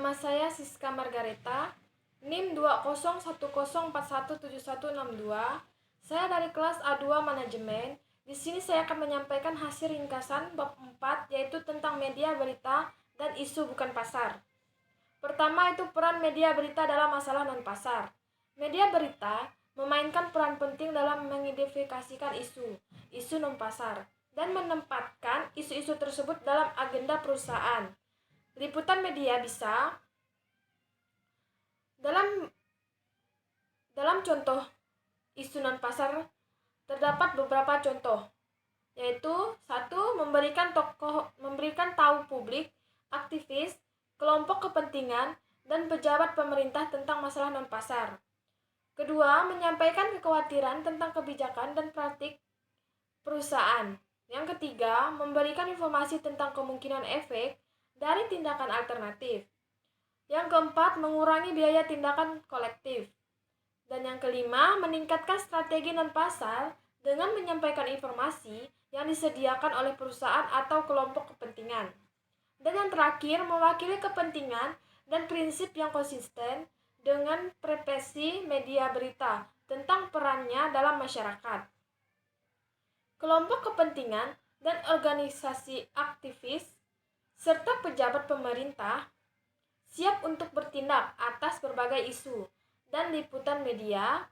nama saya Siska Margareta, NIM 20110417162. Saya dari kelas A2 Manajemen. Di sini saya akan menyampaikan hasil ringkasan bab 4, yaitu tentang media berita dan isu bukan pasar. Pertama itu peran media berita dalam masalah non-pasar. Media berita memainkan peran penting dalam mengidentifikasikan isu non-pasar, dan menempatkan isu-isu tersebut dalam agenda perusahaan. Liputan media bisa dalam contoh isu non-pasar terdapat beberapa contoh, yaitu 1. Memberikan tahu publik, aktivis, kelompok kepentingan, dan pejabat pemerintah tentang masalah non-pasar. 2. Menyampaikan kekhawatiran tentang kebijakan dan praktik perusahaan. Yang 3. Memberikan informasi tentang kemungkinan efek dari tindakan alternatif. Yang 4. Mengurangi biaya tindakan kolektif. Dan yang 5. Meningkatkan strategi non-pasar dengan menyampaikan informasi yang disediakan oleh perusahaan atau kelompok kepentingan. Dan yang terakhir, mewakili kepentingan dan prinsip yang konsisten dengan preferensi media berita tentang perannya dalam masyarakat. Kelompok kepentingan dan organisasi aktivis serta pejabat pemerintah siap untuk bertindak atas berbagai isu, dan liputan media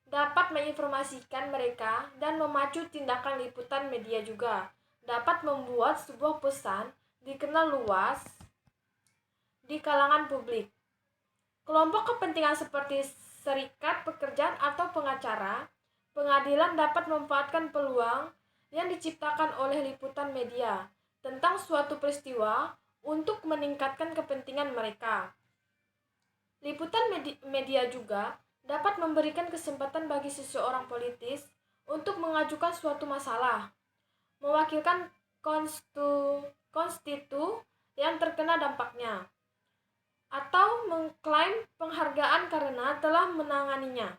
dapat menginformasikan mereka dan memacu tindakan. Liputan media juga dapat membuat sebuah pesan dikenal luas di kalangan publik. Kelompok kepentingan seperti serikat pekerjaan atau pengacara, pengadilan dapat memanfaatkan peluang yang diciptakan oleh liputan media tentang suatu peristiwa untuk meningkatkan kepentingan mereka. Liputan media juga dapat memberikan kesempatan bagi seseorang politis untuk mengajukan suatu masalah, mewakilkan konstitu yang terkena dampaknya, atau mengklaim penghargaan karena telah menanganinya.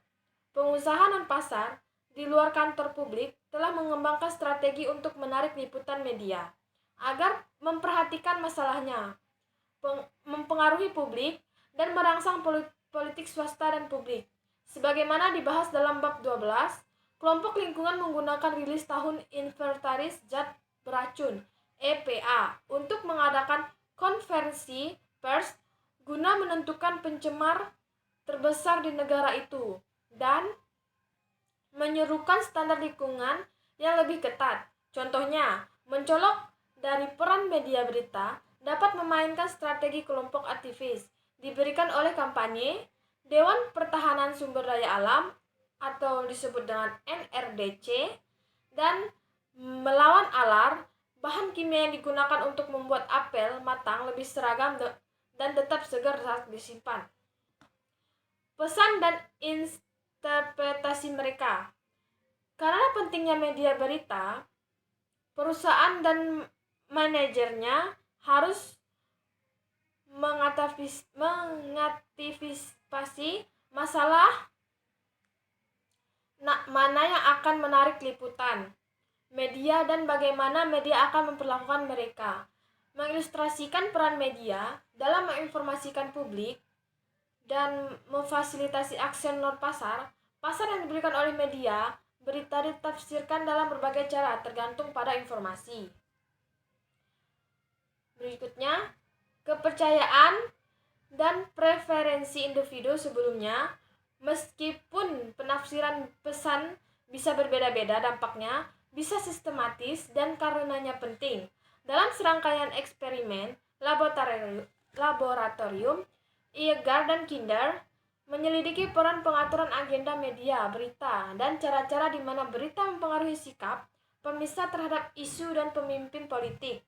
Pengusaha non-pasar di luar kantor publik telah mengembangkan strategi untuk menarik liputan media agar memperhatikan masalahnya, mempengaruhi publik, dan merangsang politik swasta dan publik. Sebagaimana dibahas dalam bab 12, kelompok lingkungan menggunakan rilis tahun inventaris zat beracun (EPA) untuk mengadakan konferensi pers guna menentukan pencemar terbesar di negara itu dan menyerukan standar lingkungan yang lebih ketat. Contohnya, mencolok dari peran media berita dapat memainkan strategi kelompok aktivis diberikan oleh kampanye, Dewan Pertahanan Sumber Daya Alam atau disebut dengan NRDC, dan melawan alar, bahan kimia yang digunakan untuk membuat apel matang lebih seragam dan tetap segar saat disimpan. Pesan dan interpretasi mereka. Karena pentingnya media berita, perusahaan dan manajernya harus mengantisipasi masalah mana yang akan menarik liputan media dan bagaimana media akan memperlakukan mereka. Mengilustrasikan peran media dalam menginformasikan publik dan memfasilitasi aksi non-pasar. Pasar yang diberikan oleh media berita ditafsirkan dalam berbagai cara tergantung pada informasi. Berikutnya, kepercayaan dan preferensi individu sebelumnya. Meskipun penafsiran pesan bisa berbeda-beda, dampaknya bisa sistematis dan karenanya penting. Dalam serangkaian eksperimen laboratorium, Iyengar dan Kinder menyelidiki peran pengaturan agenda media berita dan cara-cara di mana berita mempengaruhi sikap pemirsa terhadap isu dan pemimpin politik.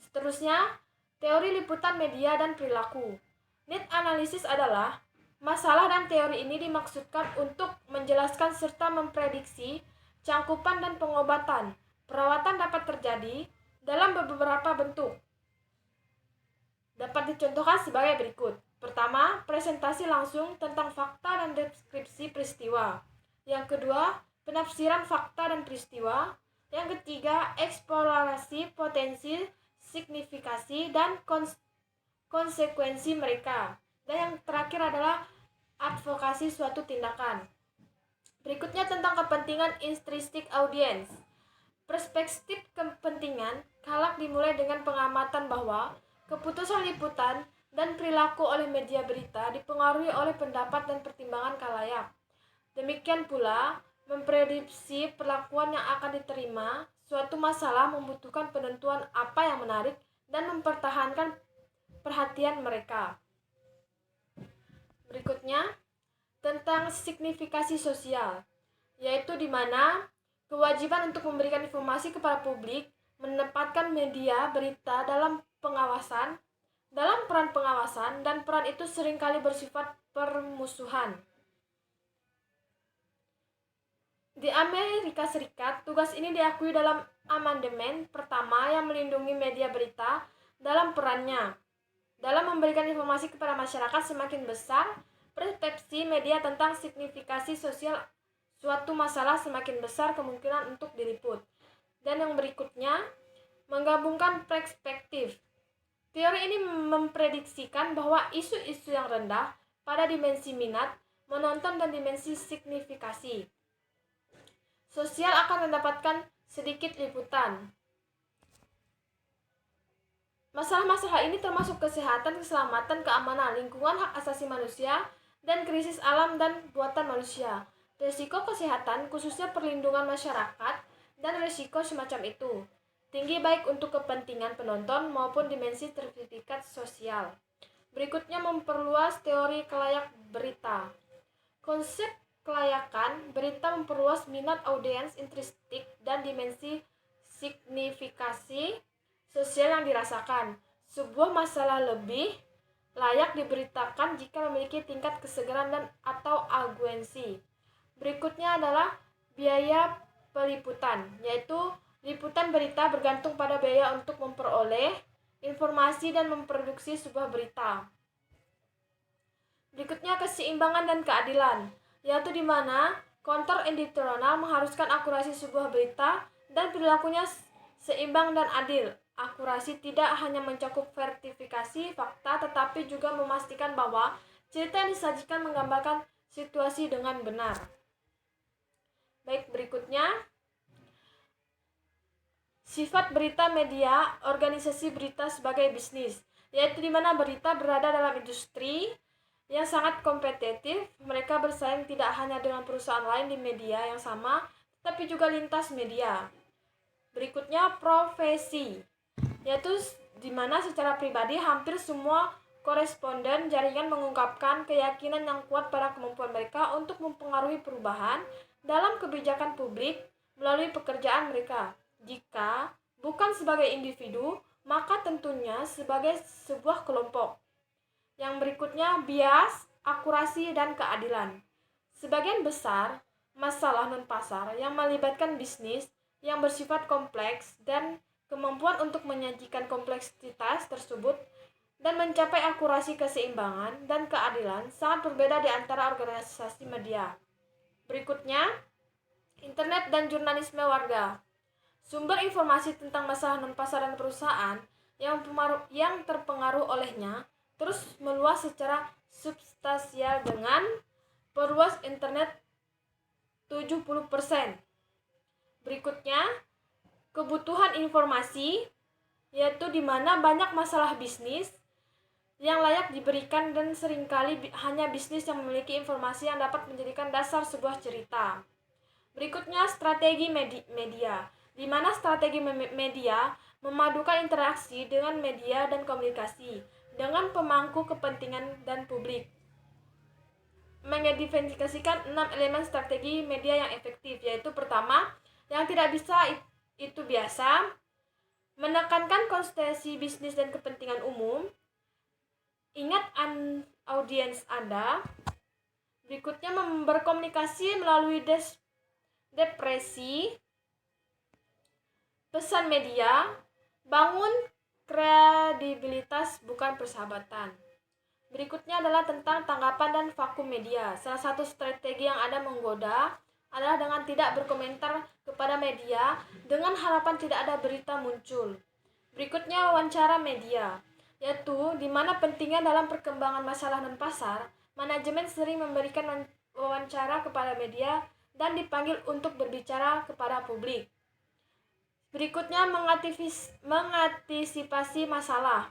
Seterusnya, teori liputan media dan perilaku. Need analisis adalah masalah, dan teori ini dimaksudkan untuk menjelaskan serta memprediksi cangkupan dan pengobatan. Perawatan dapat terjadi dalam beberapa bentuk. Dapat dicontohkan sebagai berikut. Pertama, presentasi langsung tentang fakta dan deskripsi peristiwa. Yang kedua, penafsiran fakta dan peristiwa. Yang ketiga, eksplorasi potensi, signifikasi, dan konsekuensi mereka. Dan yang terakhir adalah advokasi suatu tindakan. Berikutnya tentang kepentingan intrinsik audiens. Perspektif kepentingan kalak dimulai dengan pengamatan bahwa keputusan liputan dan perilaku oleh media berita dipengaruhi oleh pendapat dan pertimbangan khalayak. Demikian pula, memprediksi perlakuan yang akan diterima suatu masalah membutuhkan penentuan apa yang menarik dan mempertahankan perhatian mereka. Berikutnya, tentang signifikasi sosial, yaitu di mana kewajiban untuk memberikan informasi kepada publik menempatkan media berita dalam peran pengawasan, dan peran itu seringkali bersifat permusuhan. Di Amerika Serikat, tugas ini diakui dalam amandemen pertama yang melindungi media berita dalam perannya dalam memberikan informasi kepada masyarakat. Semakin besar persepsi media tentang signifikasi sosial suatu masalah, semakin besar kemungkinan untuk diliput. Dan yang berikutnya, menggabungkan perspektif. Teori ini memprediksikan bahwa isu-isu yang rendah pada dimensi minat, menonton, dan dimensi signifikasi sosial akan mendapatkan sedikit liputan. Masalah-masalah ini termasuk kesehatan, keselamatan, keamanan, lingkungan, hak asasi manusia, dan krisis alam dan buatan manusia. Risiko kesehatan, khususnya perlindungan masyarakat, dan risiko semacam itu tinggi baik untuk kepentingan penonton maupun dimensi sertifikat sosial. Berikutnya, memperluas teori kelayak berita. Konsep kelayakan berita memperluas minat audiens intrinsik dan dimensi signifikasi sosial yang dirasakan. Sebuah masalah lebih layak diberitakan jika memiliki tingkat kesegaran dan atau argumensi. Berikutnya adalah biaya peliputan, yaitu liputan berita bergantung pada biaya untuk memperoleh informasi dan memproduksi sebuah berita. Berikutnya keseimbangan dan keadilan, yaitu di mana konter editorial mengharuskan akurasi sebuah berita dan perilakunya seimbang dan adil. Akurasi tidak hanya mencakup verifikasi fakta, tetapi juga memastikan bahwa cerita yang disajikan menggambarkan situasi dengan benar. Baik, berikutnya sifat berita media, organisasi berita sebagai bisnis, yaitu di mana berita berada dalam industri yang sangat kompetitif. Mereka bersaing tidak hanya dengan perusahaan lain di media yang sama, tapi juga lintas media. Berikutnya profesi, yaitu di mana secara pribadi hampir semua koresponden jaringan mengungkapkan keyakinan yang kuat pada kemampuan mereka untuk mempengaruhi perubahan dalam kebijakan publik melalui pekerjaan mereka. Jika bukan sebagai individu, maka tentunya sebagai sebuah kelompok. Yang berikutnya, bias, akurasi, dan keadilan. Sebagian besar masalah non-pasar yang melibatkan bisnis yang bersifat kompleks dan kemampuan untuk menyajikan kompleksitas tersebut dan mencapai akurasi, keseimbangan, dan keadilan sangat berbeda di antara organisasi media. Berikutnya, internet dan jurnalisme warga. Sumber informasi tentang masalah non-pasar dan perusahaan yang terpengaruh olehnya terus meluas secara substansial dengan peruas internet 70%. Berikutnya, kebutuhan informasi, yaitu di mana banyak masalah bisnis yang layak diberikan dan seringkali hanya bisnis yang memiliki informasi yang dapat menjadikan dasar sebuah cerita. Berikutnya, strategi media, di mana strategi media memadukan interaksi dengan media dan komunikasi dengan pemangku kepentingan dan publik. Mengidentifikasikan 6 elemen strategi media yang efektif, yaitu pertama, yang tidak bisa itu biasa, menekankan konsentrasi bisnis dan kepentingan umum, ingat audiens Anda. Berikutnya, berkomunikasi melalui depresi pesan media, bangun kredibilitas bukan persahabatan. Berikutnya adalah tentang tanggapan dan vakum media. Salah satu strategi yang ada menggoda adalah dengan tidak berkomentar kepada media dengan harapan tidak ada berita muncul. Berikutnya, wawancara media. yaitu di mana pentingnya dalam perkembangan masalah non-pasar, manajemen sering memberikan wawancara kepada media dan dipanggil untuk berbicara kepada publik. Berikutnya, mengantisipasi masalah,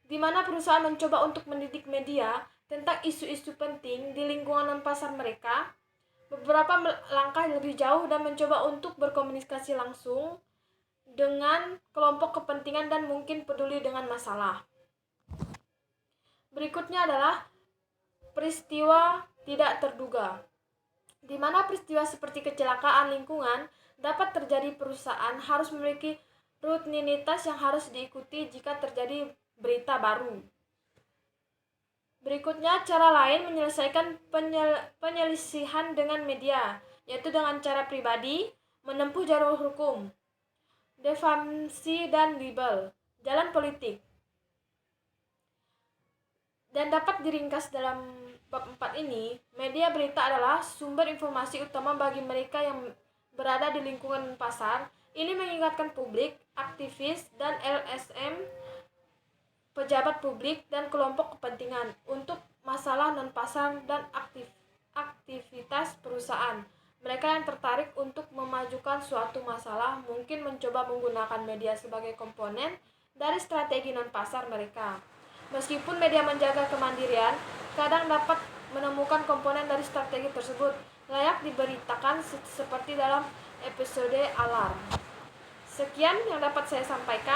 di mana perusahaan mencoba untuk mendidik media tentang isu-isu penting di lingkungan non-pasar mereka. Beberapa langkah lebih jauh dan mencoba untuk berkomunikasi langsung dengan kelompok kepentingan dan mungkin peduli dengan masalah. Berikutnya adalah peristiwa tidak terduga, di mana peristiwa seperti kecelakaan lingkungan dapat terjadi. Perusahaan harus memiliki rutinitas yang harus diikuti jika terjadi berita baru. Berikutnya, cara lain menyelesaikan penyelisihan dengan media, yaitu dengan cara pribadi, menempuh jalur hukum, defamasi dan libel, jalan politik. Dan dapat diringkas dalam bab 4 ini, media berita adalah sumber informasi utama bagi mereka yang berada di lingkungan pasar. Ini mengingatkan publik, aktivis, dan LSM, pejabat publik, dan kelompok kepentingan untuk masalah non-pasar dan aktivitas perusahaan. Mereka yang tertarik untuk memajukan suatu masalah mungkin mencoba menggunakan media sebagai komponen dari strategi non-pasar mereka. Meskipun media menjaga kemandirian, kadang dapat menemukan komponen dari strategi tersebut layak diberitakan seperti dalam episode alarm. Sekian yang dapat saya sampaikan.